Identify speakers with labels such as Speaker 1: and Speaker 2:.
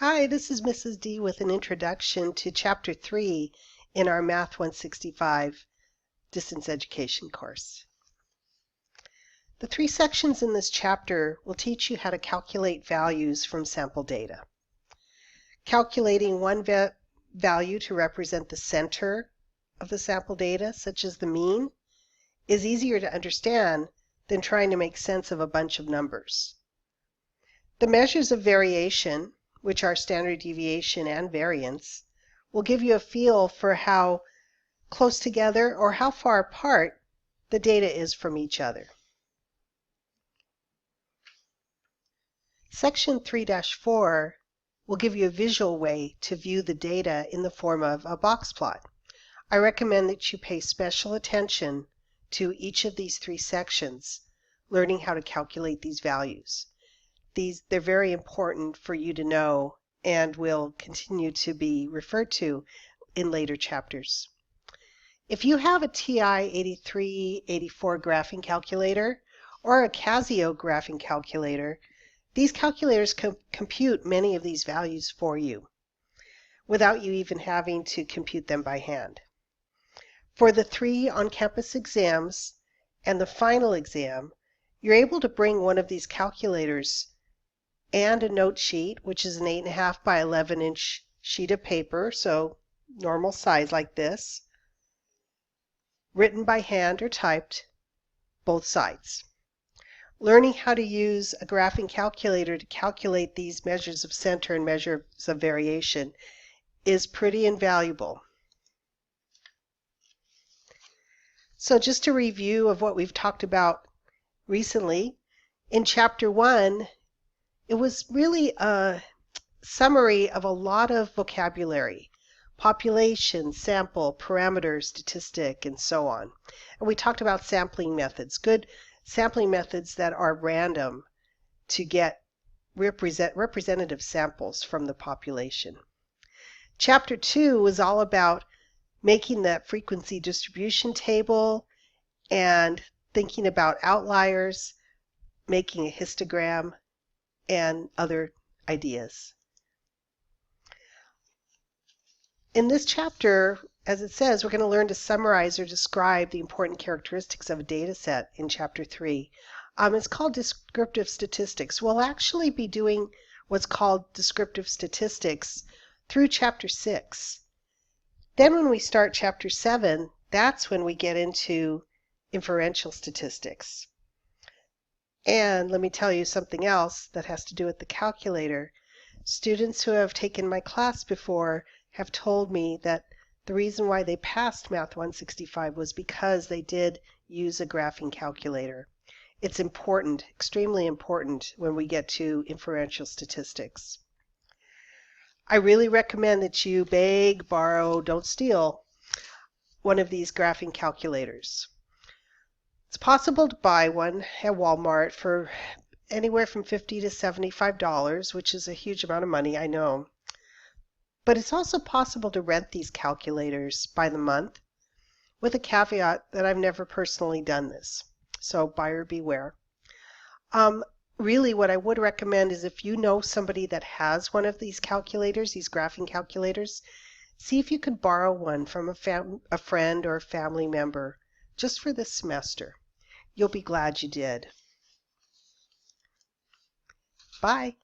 Speaker 1: Hi, this is Mrs. D with an introduction to Chapter 3 in our Math 165 Distance Education course. The three sections in this chapter will teach you how to calculate values from sample data. Calculating one value to represent the center of the sample data, such as the mean, is easier to understand than trying to make sense of a bunch of numbers. The measures of variation, which are standard deviation and variance, will give you a feel for how close together or how far apart the data is from each other. Section 3-4 will give you a visual way to view the data in the form of a box plot. I recommend that you pay special attention to each of these three sections, learning how to calculate these values. They're very important for you to know and will continue to be referred to in later chapters. If you have a TI-8384 graphing calculator or a Casio graphing calculator, these calculators compute many of these values for you without you even having to compute them by hand. For the 3 on-campus exams and the final exam, you're able to bring one of these calculators and a note sheet, which is an 8.5 by 11-inch sheet of paper, so normal size like this, written by hand or typed, both sides. Learning how to use a graphing calculator to calculate these measures of center and measures of variation is pretty invaluable. So just a review of what we've talked about recently. In Chapter 1, it was really a summary of a lot of vocabulary: population, sample, parameter, statistic, and so on. And we talked about sampling methods, good sampling methods that are random to get representative samples from the population. Chapter 2 was all about making that frequency distribution table and thinking about outliers, making a histogram, and other ideas. In this chapter, as it says, we're going to learn to summarize or describe the important characteristics of a data set in Chapter 3. It's called descriptive statistics. We'll actually be doing what's called descriptive statistics through Chapter 6. Then when we start Chapter 7, that's when we get into inferential statistics. And let me tell you something else that has to do with the calculator. Students who have taken my class before have told me that the reason why they passed Math 165 was because they did use a graphing calculator. It's important, extremely important, when we get to inferential statistics. I really recommend that you beg, borrow, don't steal one of these graphing calculators. It's possible to buy one at Walmart for anywhere from $50 to $75, which is a huge amount of money, I know. But it's also possible to rent these calculators by the month, with a caveat that I've never personally done this. So buyer beware. Really, what I would recommend is if you know somebody that has one of these calculators, these graphing calculators, see if you could borrow one from a friend or a family member just for this semester. You'll be glad you did. Bye.